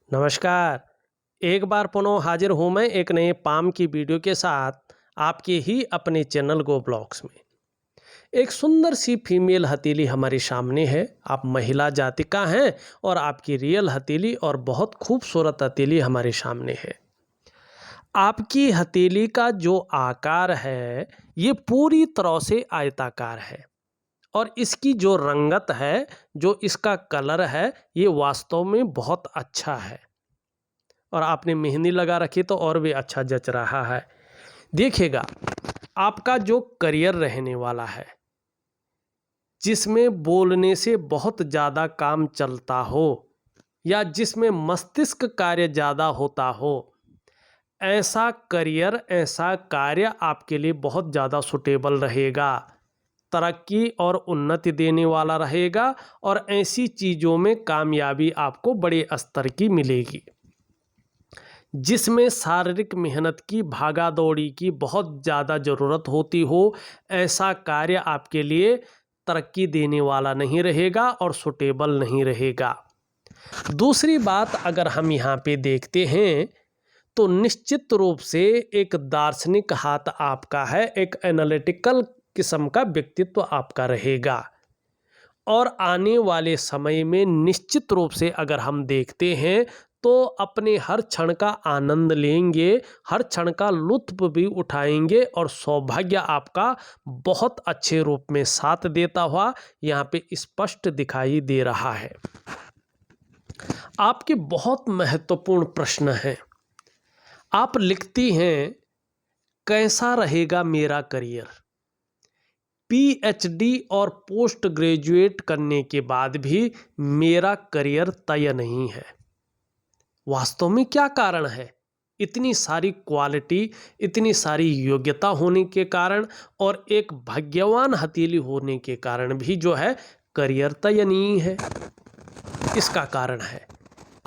नमस्कार। एक बार पुनः हाजिर हूँ मैं एक नए पाम की वीडियो के साथ आपके ही अपने चैनल गो ब्लॉग्स में। एक सुंदर सी फीमेल हथेली हमारे सामने है। आप महिला जाति का हैं और आपकी रियल हथेली और बहुत खूबसूरत हथेली हमारे सामने है। आपकी हथेली का जो आकार है ये पूरी तरह से आयताकार है और इसकी जो रंगत है, जो इसका कलर है, ये वास्तव में बहुत अच्छा है। और आपने मेहंदी लगा रखी तो और भी अच्छा जच रहा है। देखिएगा, आपका जो करियर रहने वाला है, जिसमें बोलने से बहुत ज़्यादा काम चलता हो या जिसमें मस्तिष्क कार्य ज़्यादा होता हो, ऐसा करियर, ऐसा कार्य आपके लिए बहुत ज़्यादा सूटेबल रहेगा, तरक्की और उन्नति देने वाला रहेगा और ऐसी चीज़ों में कामयाबी आपको बड़े स्तर की मिलेगी। जिसमें शारीरिक मेहनत की, भागा दौड़ी की बहुत ज़्यादा ज़रूरत होती हो, ऐसा कार्य आपके लिए तरक्की देने वाला नहीं रहेगा और सूटेबल नहीं रहेगा। दूसरी बात अगर हम यहाँ पे देखते हैं तो निश्चित रूप से एक दार्शनिक हाथ आपका है, एक एनालिटिकल किस्म का व्यक्तित्व आपका रहेगा और आने वाले समय में निश्चित रूप से अगर हम देखते हैं तो अपने हर क्षण का आनंद लेंगे, हर क्षण का लुत्फ़ भी उठाएंगे और सौभाग्य आपका बहुत अच्छे रूप में साथ देता हुआ यहाँ पे स्पष्ट दिखाई दे रहा है। आपके बहुत महत्वपूर्ण प्रश्न हैं। आप लिखती हैं, कैसा रहेगा मेरा करियर? पीएचडी और पोस्ट ग्रेजुएट करने के बाद भी मेरा करियर तय नहीं है। वास्तव में क्या कारण है? इतनी सारी क्वालिटी, इतनी सारी योग्यता होने के कारण और एक भाग्यवान हथेली होने के कारण भी जो है करियर तय नहीं है। इसका कारण है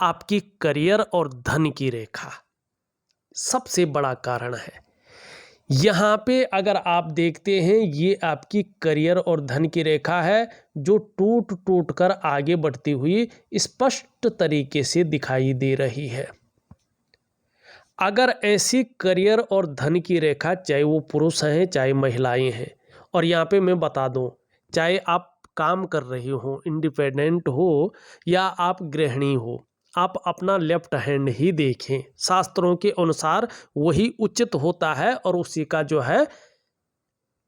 आपकी करियर और धन की रेखा, सबसे बड़ा कारण है। यहाँ पे अगर आप देखते हैं, ये आपकी करियर और धन की रेखा है जो टूट टूट कर आगे बढ़ती हुई स्पष्ट तरीके से दिखाई दे रही है। अगर ऐसी करियर और धन की रेखा, चाहे वो पुरुष हैं चाहे महिलाएं हैं, और यहाँ पे मैं बता दूं, चाहे आप काम कर रही हो, इंडिपेंडेंट हो या आप गृहिणी हो, आप अपना लेफ्ट हैंड ही देखें। शास्त्रों के अनुसार वही उचित होता है और उसी का जो है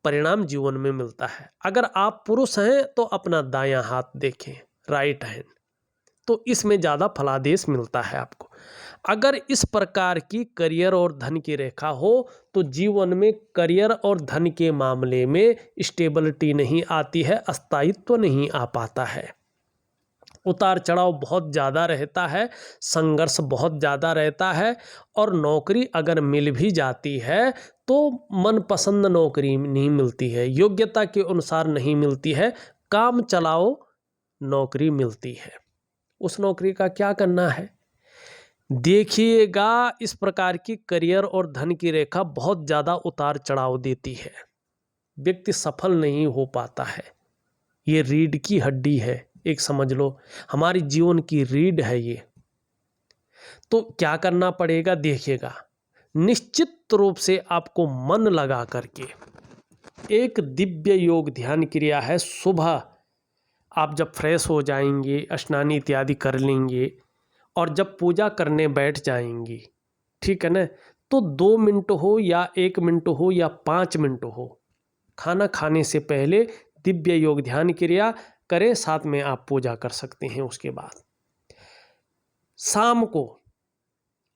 परिणाम जीवन में मिलता है। अगर आप पुरुष हैं तो अपना दायां हाथ देखें, राइट हैंड, तो इसमें ज़्यादा फलादेश मिलता है आपको। अगर इस प्रकार की करियर और धन की रेखा हो तो जीवन में करियर और धन के मामले में स्टेबिलिटी नहीं आती है, स्थायित्व नहीं आ पाता है। उतार चढ़ाव बहुत ज़्यादा रहता है, संघर्ष बहुत ज़्यादा रहता है और नौकरी अगर मिल भी जाती है तो मनपसंद नौकरी नहीं मिलती है, योग्यता के अनुसार नहीं मिलती है, काम चलाओ नौकरी मिलती है। उस नौकरी का क्या करना है? देखिएगा, इस प्रकार की करियर और धन की रेखा बहुत ज़्यादा उतार चढ़ाव देती है, व्यक्ति सफल नहीं हो पाता है। ये रीढ़ की हड्डी है, एक समझ लो हमारी जीवन की रीढ़ है ये। तो क्या करना पड़ेगा? देखिएगा, निश्चित रूप से आपको मन लगा करके एक दिव्य योग ध्यान क्रिया है। सुबह आप जब फ्रेश हो जाएंगे, स्नान इत्यादि कर लेंगे और जब पूजा करने बैठ जाएंगी, ठीक है ना, तो 2 मिनट हो या 1 मिनट हो या 5 मिनट हो, खाना खाने से पहले दिव्य योग ध्यान क्रिया करें, साथ में आप पूजा कर सकते हैं। उसके बाद शाम को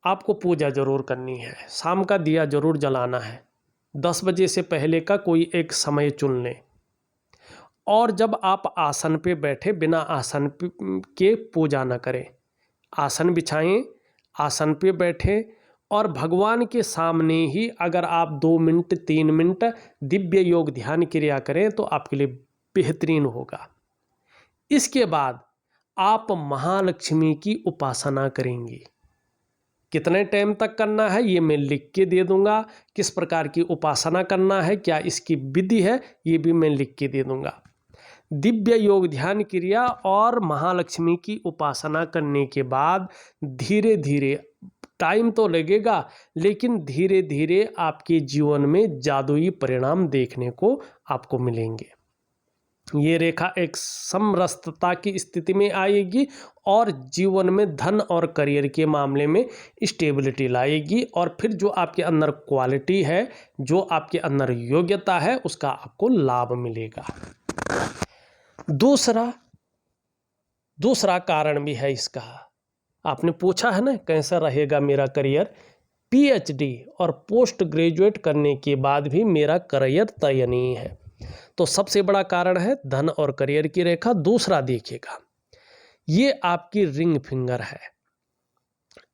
आपको पूजा जरूर करनी है, शाम का दिया जरूर जलाना है। 10 बजे से पहले का कोई एक समय चुन लें और जब आप आसन पे बैठे, बिना आसन के पूजा न करें, आसन बिछाएं, आसन पे बैठें और भगवान के सामने ही अगर आप 2 मिनट 3 मिनट दिव्य योग ध्यान क्रिया करें तो आपके लिए बेहतरीन होगा। इसके बाद आप महालक्ष्मी की उपासना करेंगे। कितने टाइम तक करना है ये मैं लिख के दे दूंगा, किस प्रकार की उपासना करना है, क्या इसकी विधि है, ये भी मैं लिख के दे दूंगा। दिव्य योग ध्यान क्रिया और महालक्ष्मी की उपासना करने के बाद धीरे धीरे, टाइम तो लगेगा लेकिन धीरे धीरे आपके जीवन में जादुई परिणाम देखने को आपको मिलेंगे। ये रेखा एक समरसता की स्थिति में आएगी और जीवन में धन और करियर के मामले में स्टेबिलिटी लाएगी, और फिर जो आपके अंदर क्वालिटी है, जो आपके अंदर योग्यता है, उसका आपको लाभ मिलेगा। दूसरा कारण भी है इसका। आपने पूछा है ना कैसा रहेगा मेरा करियर। पीएचडी और पोस्ट ग्रेजुएट करने के बाद भी मेरा करियर तय नहीं है, तो सबसे बड़ा कारण है धन और करियर की रेखा। दूसरा देखिएगा, ये आपकी रिंग फिंगर है,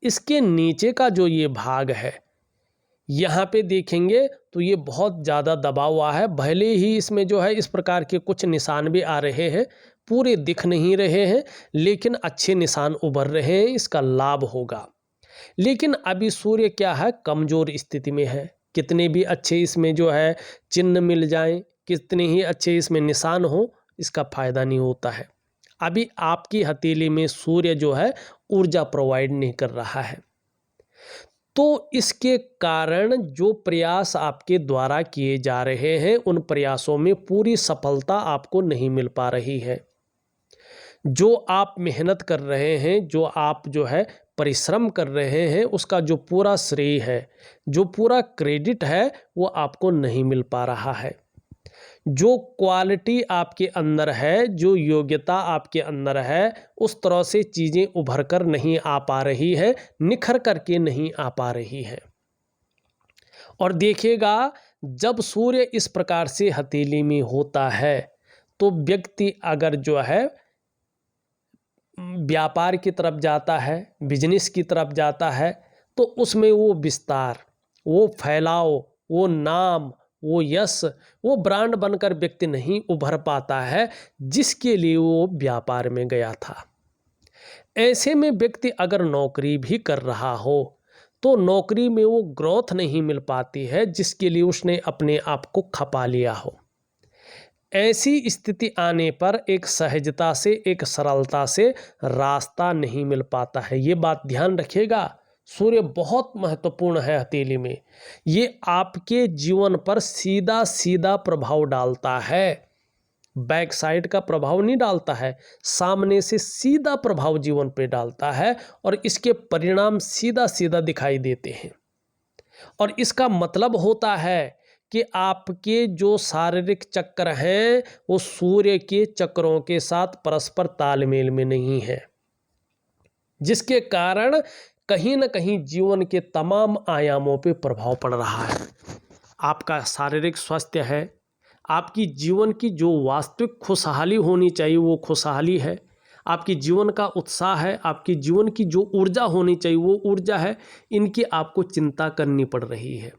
इसके नीचे का जो ये भाग है, यहाँ पे देखेंगे तो ये बहुत ज़्यादा दबा हुआ है। भले ही इसमें जो है इस प्रकार के कुछ निशान भी आ रहे हैं, पूरे दिख नहीं रहे हैं, लेकिन अच्छे निशान उभर रहे हैं, इसका लाभ होगा। लेकिन अभी सूर्य क्या है, कमज़ोर स्थिति में है। कितने भी अच्छे इसमें जो है चिन्ह मिल जाएं, कितने ही अच्छे इसमें निशान हो, इसका फायदा नहीं होता है। अभी आपकी हथेली में सूर्य जो है ऊर्जा प्रोवाइड नहीं कर रहा है, तो इसके कारण जो प्रयास आपके द्वारा किए जा रहे हैं, उन प्रयासों में पूरी सफलता आपको नहीं मिल पा रही है। जो आप मेहनत कर रहे हैं, जो आप जो है परिश्रम कर रहे हैं, उसका जो पूरा श्रेय है, जो पूरा क्रेडिट है, वो आपको नहीं मिल पा रहा है। जो क्वालिटी आपके अंदर है, जो योग्यता आपके अंदर है, उस तरह से चीज़ें उभर कर नहीं आ पा रही है, निखर करके नहीं आ पा रही है। और देखिएगा, जब सूर्य इस प्रकार से हथेली में होता है, तो व्यक्ति अगर जो है व्यापार की तरफ जाता है, बिजनेस की तरफ जाता है, तो उसमें वो विस्तार, वो फैलाव, वो नाम, वो यश, वो ब्रांड बनकर व्यक्ति नहीं उभर पाता है जिसके लिए वो व्यापार में गया था। ऐसे में व्यक्ति अगर नौकरी भी कर रहा हो, तो नौकरी में वो ग्रोथ नहीं मिल पाती है जिसके लिए उसने अपने आप को खपा लिया हो। ऐसी स्थिति आने पर एक सहजता से, एक सरलता से रास्ता नहीं मिल पाता है। ये बात ध्यान रखिएगा, सूर्य बहुत महत्वपूर्ण है हथेली में। ये आपके जीवन पर सीधा सीधा प्रभाव डालता है, बैक साइड का प्रभाव नहीं डालता है, सामने से सीधा प्रभाव जीवन पे डालता है, और इसके परिणाम सीधा सीधा दिखाई देते हैं। और इसका मतलब होता है कि आपके जो शारीरिक चक्र हैं, वो सूर्य के चक्रों के साथ परस्पर तालमेल में नहीं है, जिसके कारण कहीं न कहीं जीवन के तमाम आयामों पे प्रभाव पड़ रहा है। आपका शारीरिक स्वास्थ्य है, आपकी जीवन की जो वास्तविक खुशहाली होनी चाहिए वो खुशहाली है, आपकी जीवन का उत्साह है, आपकी जीवन की जो ऊर्जा होनी चाहिए वो ऊर्जा है, इनकी आपको चिंता करनी पड़ रही है।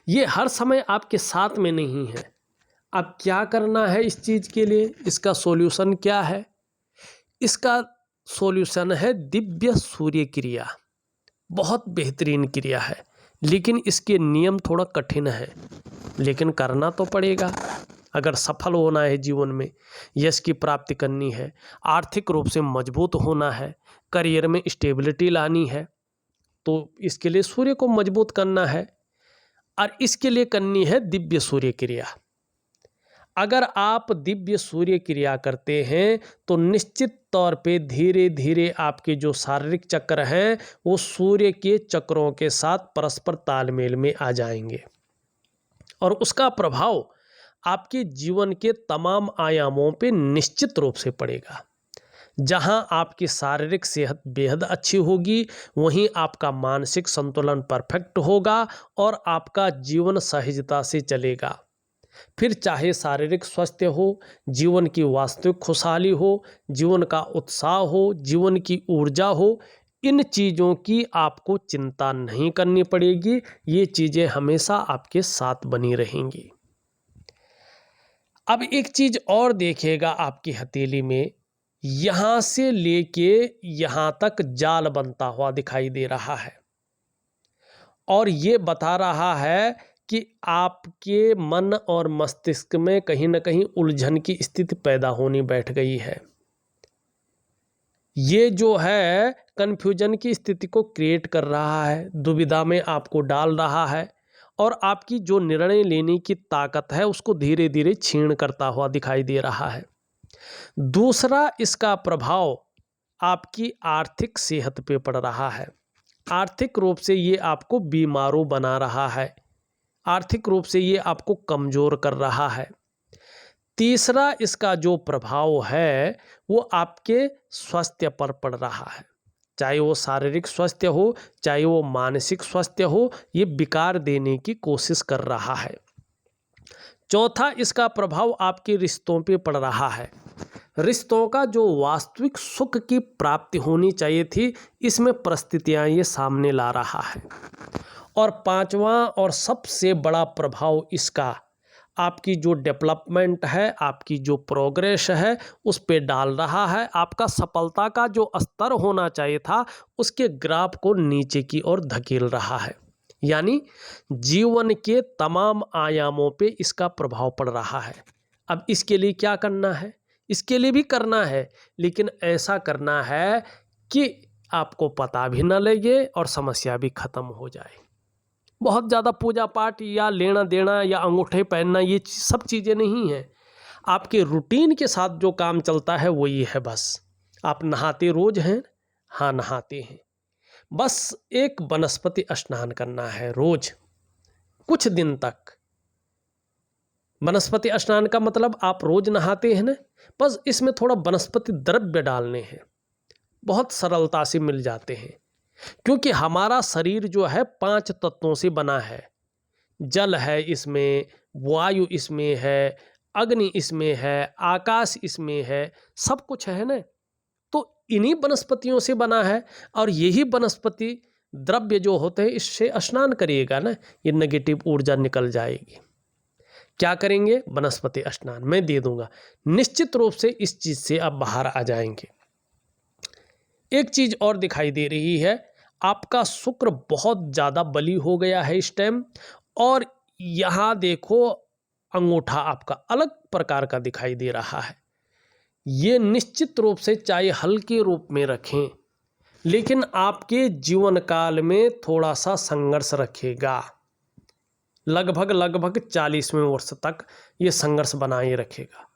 ये हर समय आपके साथ में नहीं है। अब क्या करना है इस चीज़ के लिए, इसका सॉल्यूशन क्या है? इसका सॉल्यूशन है दिव्य सूर्य क्रिया। बहुत बेहतरीन क्रिया है, लेकिन इसके नियम थोड़ा कठिन है, लेकिन करना तो पड़ेगा। अगर सफल होना है जीवन में, यश की प्राप्ति करनी है, आर्थिक रूप से मजबूत होना है, करियर में स्टेबिलिटी लानी है, तो इसके लिए सूर्य को मजबूत करना है, और इसके लिए करनी है दिव्य सूर्य क्रिया। अगर आप दिव्य सूर्य क्रिया करते हैं तो निश्चित तौर पे धीरे धीरे आपके जो शारीरिक चक्र हैं वो सूर्य के चक्रों के साथ परस्पर तालमेल में आ जाएंगे, और उसका प्रभाव आपके जीवन के तमाम आयामों पे निश्चित रूप से पड़ेगा। जहां आपकी शारीरिक सेहत बेहद अच्छी होगी, वहीं आपका मानसिक संतुलन परफेक्ट होगा और आपका जीवन सहजता से चलेगा। फिर चाहे शारीरिक स्वास्थ्य हो, जीवन की वास्तविक खुशहाली हो, जीवन का उत्साह हो, जीवन की ऊर्जा हो, इन चीज़ों की आपको चिंता नहीं करनी पड़ेगी। ये चीज़ें हमेशा आपके साथ बनी रहेंगी। अब एक चीज़ और देखिएगा, आपकी हथेली में यहाँ से लेके यहाँ तक जाल बनता हुआ दिखाई दे रहा है, और ये बता रहा है कि आपके मन और मस्तिष्क में कहीं ना कहीं उलझन की स्थिति पैदा होनी बैठ गई है। ये जो है कन्फ्यूजन की स्थिति को क्रिएट कर रहा है, दुविधा में आपको डाल रहा है और आपकी जो निर्णय लेने की ताकत है उसको धीरे धीरे क्षीण करता हुआ दिखाई दे रहा है। दूसरा, इसका प्रभाव आपकी आर्थिक सेहत पे पड़ रहा है। आर्थिक रूप से ये आपको बीमारू बना रहा है, आर्थिक रूप से ये आपको कमज़ोर कर रहा है। तीसरा, इसका जो प्रभाव है वो आपके स्वास्थ्य पर पड़ रहा है, चाहे वो शारीरिक स्वास्थ्य हो चाहे वो मानसिक स्वास्थ्य हो, ये विकार देने की कोशिश कर रहा है। चौथा, इसका प्रभाव आपके रिश्तों पे पड़ रहा है। रिश्तों का जो वास्तविक सुख की प्राप्ति होनी चाहिए थी, इसमें परिस्थितियां ये सामने ला रहा है। और पांचवा और सबसे बड़ा प्रभाव इसका आपकी जो डेवलपमेंट है, आपकी जो प्रोग्रेस है उस पे डाल रहा है। आपका सफलता का जो स्तर होना चाहिए था उसके ग्राफ को नीचे की ओर धकेल रहा है, यानी जीवन के तमाम आयामों पे इसका प्रभाव पड़ रहा है। अब इसके लिए क्या करना है? इसके लिए भी करना है, लेकिन ऐसा करना है कि आपको पता भी न लगे और समस्या भी खत्म हो जाए। बहुत ज़्यादा पूजा पाठ या लेना देना या अंगूठे पहनना ये सब चीज़ें नहीं हैं। आपके रूटीन के साथ जो काम चलता है वो ये है बस। आप नहाते रोज हैं? हाँ, नहाते हैं। बस एक वनस्पति स्नान करना है रोज कुछ दिन तक। वनस्पति स्नान का मतलब आप रोज नहाते हैं ना, बस इसमें थोड़ा वनस्पति द्रव्य डालने हैं, बहुत सरलता से मिल जाते हैं। क्योंकि हमारा शरीर जो है 5 तत्वों से बना है। जल है इसमें, वायु इसमें है, अग्नि इसमें है, आकाश इसमें है, सब कुछ है ना। तो इन्हीं वनस्पतियों से बना है और यही वनस्पति द्रव्य जो होते हैं इससे स्नान करिएगा ना, ये नेगेटिव ऊर्जा निकल जाएगी। क्या करेंगे? वनस्पति स्नान मैं दे दूंगा। निश्चित रूप से इस चीज से आप बाहर आ जाएंगे। एक चीज और दिखाई दे रही है, आपका शुक्र बहुत ज़्यादा बली हो गया है इस टाइम। और यहाँ देखो अंगूठा आपका अलग प्रकार का दिखाई दे रहा है। ये निश्चित रूप से चाहे हल्के रूप में रखें, लेकिन आपके जीवन काल में थोड़ा सा संघर्ष रखेगा। लगभग 40वें वर्ष तक ये संघर्ष बनाए रखेगा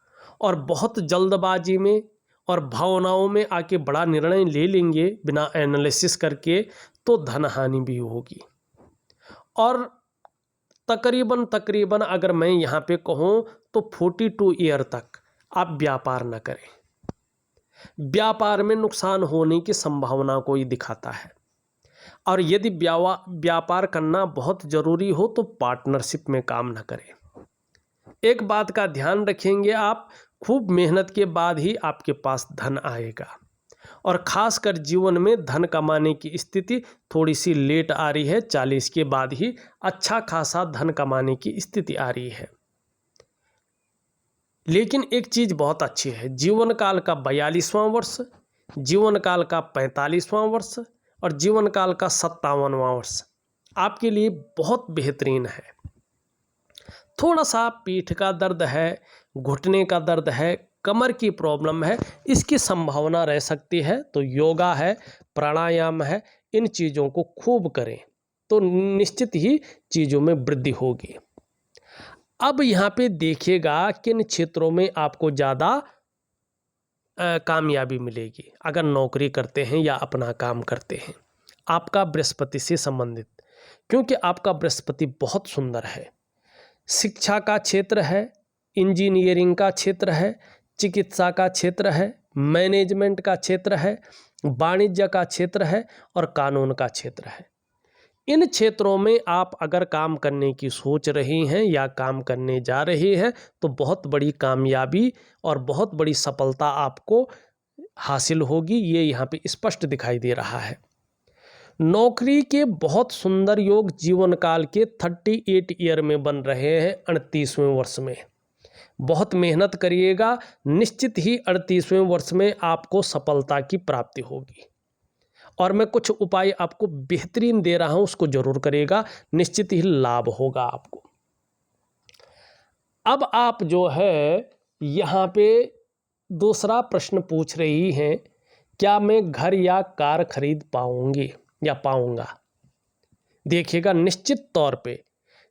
और बहुत जल्दबाजी में और भावनाओं में आके बड़ा निर्णय ले लेंगे बिना एनालिसिस करके, तो धन हानि भी होगी। और तकरीबन अगर मैं यहाँ पे कहूँ तो 42 ईयर तक आप व्यापार न करें। व्यापार में नुकसान होने की संभावना को ही दिखाता है। और यदि व्यापार करना बहुत ज़रूरी हो तो पार्टनरशिप में काम न करें। एक बात का ध्यान रखेंगे, आप खूब मेहनत के बाद ही आपके पास धन आएगा। और ख़ासकर जीवन में धन कमाने की स्थिति थोड़ी सी लेट आ रही है, 40 के बाद ही अच्छा खासा धन कमाने की स्थिति आ रही है। लेकिन एक चीज़ बहुत अच्छी है, जीवन काल का 42वां वर्ष, जीवन काल का 45वां वर्ष और जीवन काल का 57वां वर्ष आपके लिए बहुत बेहतरीन है। थोड़ा सा पीठ का दर्द है, घुटने का दर्द है, कमर की प्रॉब्लम है, इसकी संभावना रह सकती है। तो योगा है, प्राणायाम है, इन चीज़ों को खूब करें तो निश्चित ही चीज़ों में वृद्धि होगी। अब यहाँ पे देखिएगा किन क्षेत्रों में आपको ज़्यादा कामयाबी मिलेगी अगर नौकरी करते हैं या अपना काम करते हैं। आपका बृहस्पति से संबंधित, क्योंकि आपका बृहस्पति बहुत सुंदर है। शिक्षा का क्षेत्र है, इंजीनियरिंग का क्षेत्र है, चिकित्सा का क्षेत्र है, मैनेजमेंट का क्षेत्र है, वाणिज्य का क्षेत्र है और कानून का क्षेत्र है। इन क्षेत्रों में आप अगर काम करने की सोच रही हैं या काम करने जा रही हैं तो बहुत बड़ी कामयाबी और बहुत बड़ी सफलता आपको हासिल होगी, ये यहाँ पे स्पष्ट दिखाई दे रहा है। नौकरी के बहुत सुंदर योग जीवन काल के 38 ईयर में बन रहे हैं, 38वें वर्ष में। बहुत मेहनत करिएगा, निश्चित ही 38वें वर्ष में आपको सफलता की प्राप्ति होगी। और मैं कुछ उपाय आपको बेहतरीन दे रहा हूँ, उसको जरूर करिएगा, निश्चित ही लाभ होगा आपको। अब आप जो है यहाँ पे दूसरा प्रश्न पूछ रही हैं, क्या मैं घर या कार खरीद पाऊंगी या पाऊंगा। देखिएगा, निश्चित तौर पे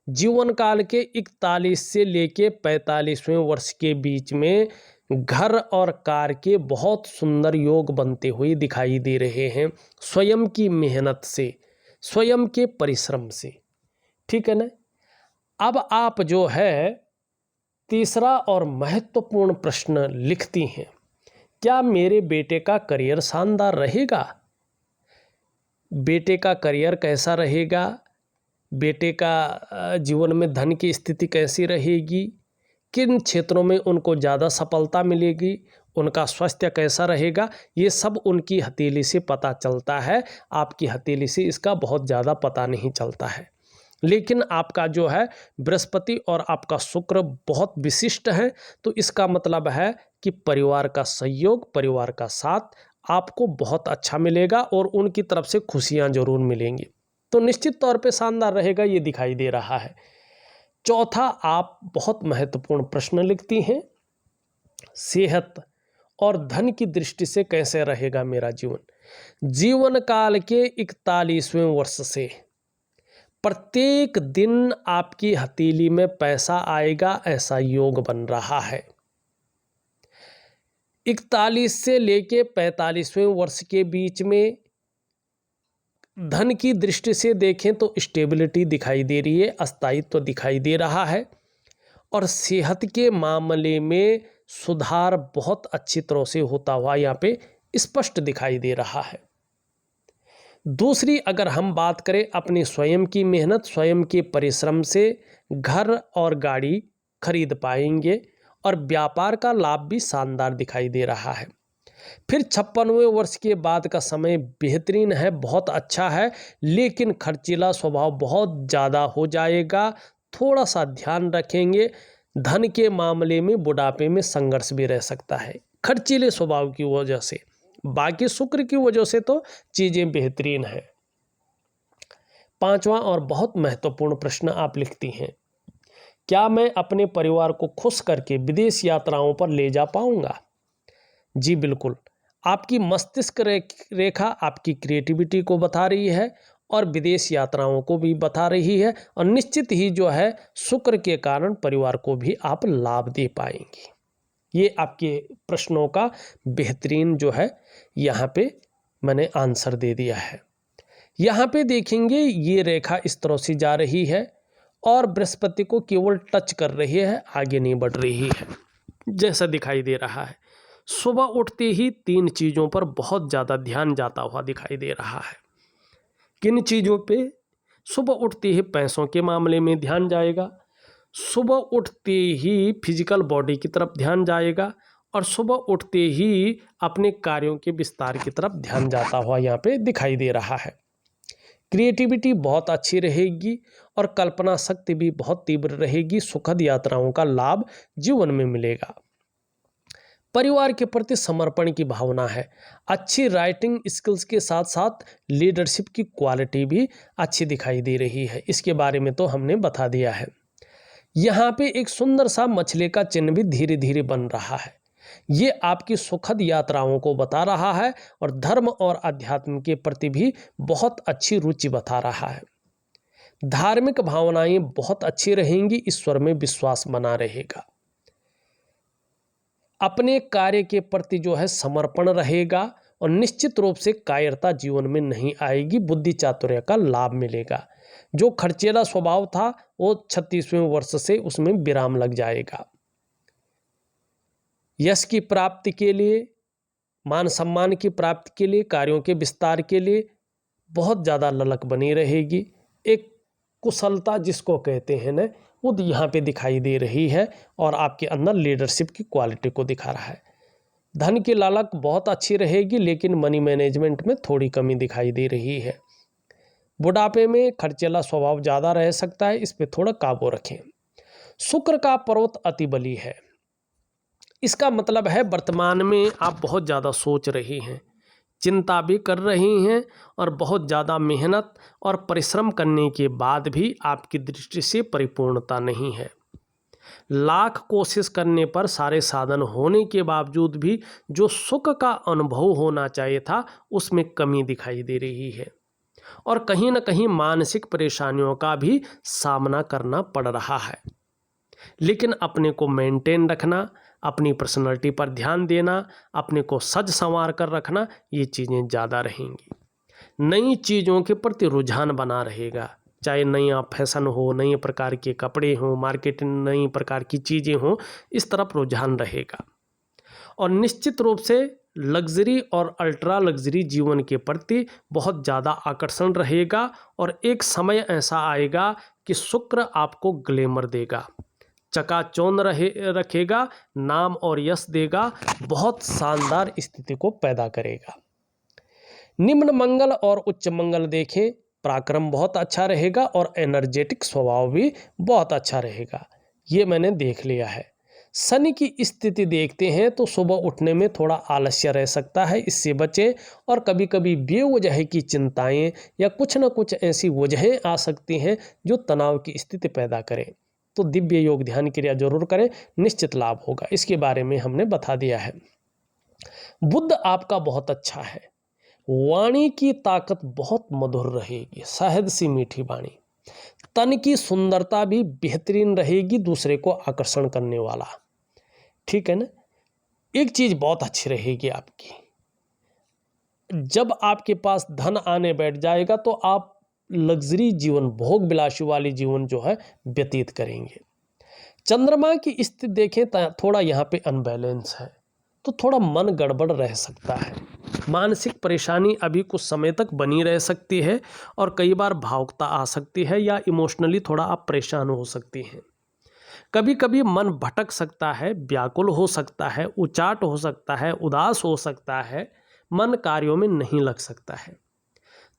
जीवन काल के 41 से लेके 45वें वर्ष के बीच में घर और कार के बहुत सुंदर योग बनते हुए दिखाई दे रहे हैं, स्वयं की मेहनत से, स्वयं के परिश्रम से। ठीक है ना। अब आप जो है तीसरा और महत्वपूर्ण प्रश्न लिखती हैं, क्या मेरे बेटे का करियर शानदार रहेगा। बेटे का करियर कैसा रहेगा, बेटे का जीवन में धन की स्थिति कैसी रहेगी, किन क्षेत्रों में उनको ज़्यादा सफलता मिलेगी, उनका स्वास्थ्य कैसा रहेगा, ये सब उनकी हथेली से पता चलता है। आपकी हथेली से इसका बहुत ज़्यादा पता नहीं चलता है। लेकिन आपका जो है बृहस्पति और आपका शुक्र बहुत विशिष्ट है, तो इसका मतलब है कि परिवार का सहयोग, परिवार का साथ आपको बहुत अच्छा मिलेगा और उनकी तरफ से खुशियां जरूर मिलेंगी। तो निश्चित तौर पे शानदार रहेगा, ये दिखाई दे रहा है। चौथा, आप बहुत महत्वपूर्ण प्रश्न लिखती हैं, सेहत और धन की दृष्टि से कैसे रहेगा मेरा जीवन। जीवन काल के 41वें वर्ष से प्रत्येक दिन आपकी हथेली में पैसा आएगा, ऐसा योग बन रहा है। 41 से लेके 45वें वर्ष के बीच में धन की दृष्टि से देखें तो स्टेबिलिटी दिखाई दे रही है, अस्थायित्व दिखाई दे रहा है, और सेहत के मामले में सुधार बहुत अच्छी तरह से होता हुआ यहाँ पे स्पष्ट दिखाई दे रहा है। दूसरी, अगर हम बात करें अपनी स्वयं की मेहनत, स्वयं के परिश्रम से घर और गाड़ी खरीद पाएंगे और व्यापार का लाभ भी शानदार दिखाई दे रहा है। फिर 56वें वर्ष के बाद का समय बेहतरीन है, बहुत अच्छा है, लेकिन खर्चीला स्वभाव बहुत ज़्यादा हो जाएगा, थोड़ा सा ध्यान रखेंगे। धन के मामले में बुढ़ापे में संघर्ष भी रह सकता है खर्चीले स्वभाव की वजह से। बाकी शुक्र की वजह से तो चीज़ें बेहतरीन है। पांचवा और बहुत महत्वपूर्ण प्रश्न आप लिखती हैं, क्या मैं अपने परिवार को खुश करके विदेश यात्राओं पर ले जा पाऊंगा। जी बिल्कुल, आपकी मस्तिष्क रेखा आपकी क्रिएटिविटी को बता रही है और विदेश यात्राओं को भी बता रही है, और निश्चित ही जो है शुक्र के कारण परिवार को भी आप लाभ दे पाएंगे। ये आपके प्रश्नों का बेहतरीन जो है यहाँ पे मैंने आंसर दे दिया है। यहाँ पे देखेंगे ये रेखा इस तरह से जा रही है और बृहस्पति को केवल टच कर रही है, आगे नहीं बढ़ रही है, जैसा दिखाई दे रहा है। सुबह उठते ही 3 चीज़ों पर बहुत ज़्यादा ध्यान जाता हुआ दिखाई दे रहा है। किन चीज़ों पे? सुबह उठते ही पैसों के मामले में ध्यान जाएगा, सुबह उठते ही फिजिकल बॉडी की तरफ ध्यान जाएगा, और सुबह उठते ही अपने कार्यों के विस्तार की तरफ ध्यान जाता हुआ यहाँ पे दिखाई दे रहा है। क्रिएटिविटी बहुत अच्छी रहेगी और कल्पना शक्ति भी बहुत तीव्र रहेगी। सुखद यात्राओं का लाभ जीवन में मिलेगा। परिवार के प्रति समर्पण की भावना है। अच्छी राइटिंग स्किल्स के साथ साथ लीडरशिप की क्वालिटी भी अच्छी दिखाई दे रही है। इसके बारे में तो हमने बता दिया है। यहाँ पे एक सुंदर सा मछली का चिन्ह भी धीरे धीरे बन रहा है। ये आपकी सुखद यात्राओं को बता रहा है और धर्म और अध्यात्म के प्रति भी बहुत अच्छी रुचि बता रहा है। धार्मिक भावनाएं बहुत अच्छी रहेंगी, ईश्वर में विश्वास बना रहेगा। अपने कार्य के प्रति जो है समर्पण रहेगा और निश्चित रूप से कायरता जीवन में नहीं आएगी। बुद्धि चातुर्य का लाभ मिलेगा। जो खर्चीला स्वभाव था वो 36वें वर्ष से उसमें विराम लग जाएगा। यश की प्राप्ति के लिए, मान सम्मान की प्राप्ति के लिए, कार्यों के विस्तार के लिए बहुत ज़्यादा ललक बनी रहेगी। एक कुशलता जिसको कहते हैं ना, वो यहाँ पे दिखाई दे रही है और आपके अंदर लीडरशिप की क्वालिटी को दिखा रहा है। धन की ललक बहुत अच्छी रहेगी, लेकिन मनी मैनेजमेंट में थोड़ी कमी दिखाई दे रही है। बुढ़ापे में खर्चीला स्वभाव ज़्यादा रह सकता है, इस पे थोड़ा काबू रखें। शुक्र का पर्वत अति बली है। इसका मतलब है वर्तमान में आप बहुत ज़्यादा सोच रही हैं, चिंता भी कर रही हैं और बहुत ज़्यादा मेहनत और परिश्रम करने के बाद भी आपकी दृष्टि से परिपूर्णता नहीं है। लाख कोशिश करने पर सारे साधन होने के बावजूद भी जो सुख का अनुभव होना चाहिए था उसमें कमी दिखाई दे रही है और कहीं ना कहीं मानसिक परेशानियों का भी सामना करना पड़ रहा है। लेकिन अपने को मेंटेन रखना, अपनी पर्सनैलिटी पर ध्यान देना, अपने को सज संवार कर रखना, ये चीज़ें ज़्यादा रहेंगी। नई चीज़ों के प्रति रुझान बना रहेगा, चाहे नया फैशन हो, नए प्रकार के कपड़े हों, मार्केट नई प्रकार की चीज़ें हों, इस तरफ रुझान रहेगा। और निश्चित रूप से लग्जरी और अल्ट्रा लग्जरी जीवन के प्रति बहुत ज़्यादा आकर्षण रहेगा और एक समय ऐसा आएगा कि शुक्र आपको ग्लैमर देगा, चकाचौंध रखेगा, नाम और यश देगा, बहुत शानदार स्थिति को पैदा करेगा। निम्न मंगल और उच्च मंगल देखें, पराक्रम बहुत अच्छा रहेगा और एनर्जेटिक स्वभाव भी बहुत अच्छा रहेगा, ये मैंने देख लिया है। शनि की स्थिति देखते हैं तो सुबह उठने में थोड़ा आलस्य रह सकता है, इससे बचें। और कभी कभी बेवजह की चिंताएं या कुछ न कुछ ऐसी वजहें आ सकती हैं जो तनाव की स्थिति पैदा करें, तो दिव्य योग ध्यान क्रिया जरूर करें, निश्चित लाभ होगा। इसके बारे में हमने बता दिया है। बुध आपका बहुत अच्छा है, वाणी की ताकत बहुत मधुर रहेगी, शहद सी मीठी वाणी। तन की सुंदरता भी बेहतरीन रहेगी, दूसरे को आकर्षण करने वाला, ठीक है ना। एक चीज बहुत अच्छी रहेगी आपकी, जब आपके पास धन आने बैठ जाएगा तो आप लग्जरी जीवन, भोग विलासी वाली जीवन जो है व्यतीत करेंगे। चंद्रमा की स्थिति देखें तो थोड़ा यहाँ पे अनबैलेंस है, तो थोड़ा मन गड़बड़ रह सकता है, मानसिक परेशानी अभी कुछ समय तक बनी रह सकती है और कई बार भावुकता आ सकती है या इमोशनली थोड़ा आप परेशान हो सकती हैं। कभी कभी मन भटक सकता है, व्याकुल हो सकता है, उचाट हो सकता है, उदास हो सकता है, मन कार्यों में नहीं लग सकता है।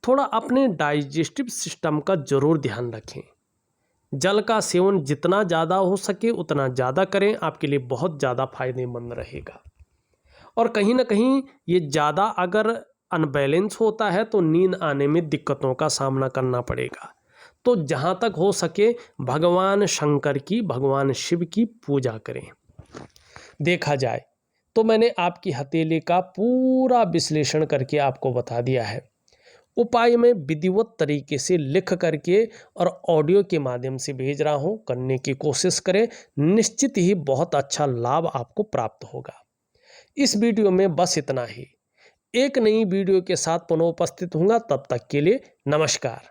थोड़ा अपने डाइजेस्टिव सिस्टम का जरूर ध्यान रखें। जल का सेवन जितना ज़्यादा हो सके उतना ज़्यादा करें, आपके लिए बहुत ज़्यादा फायदेमंद रहेगा। और कहीं ना कहीं ये ज़्यादा अगर अनबैलेंस होता है तो नींद आने में दिक्कतों का सामना करना पड़ेगा। तो जहाँ तक हो सके भगवान शंकर की, भगवान शिव की पूजा करें। देखा जाए तो मैंने आपकी हथेली का पूरा विश्लेषण करके आपको बता दिया है। उपाय में विधिवत तरीके से लिख करके और ऑडियो के माध्यम से भेज रहा हूँ, करने की कोशिश करें, निश्चित ही बहुत अच्छा लाभ आपको प्राप्त होगा। इस वीडियो में बस इतना ही। एक नई वीडियो के साथ पुनः उपस्थित होऊंगा, तब तक के लिए नमस्कार।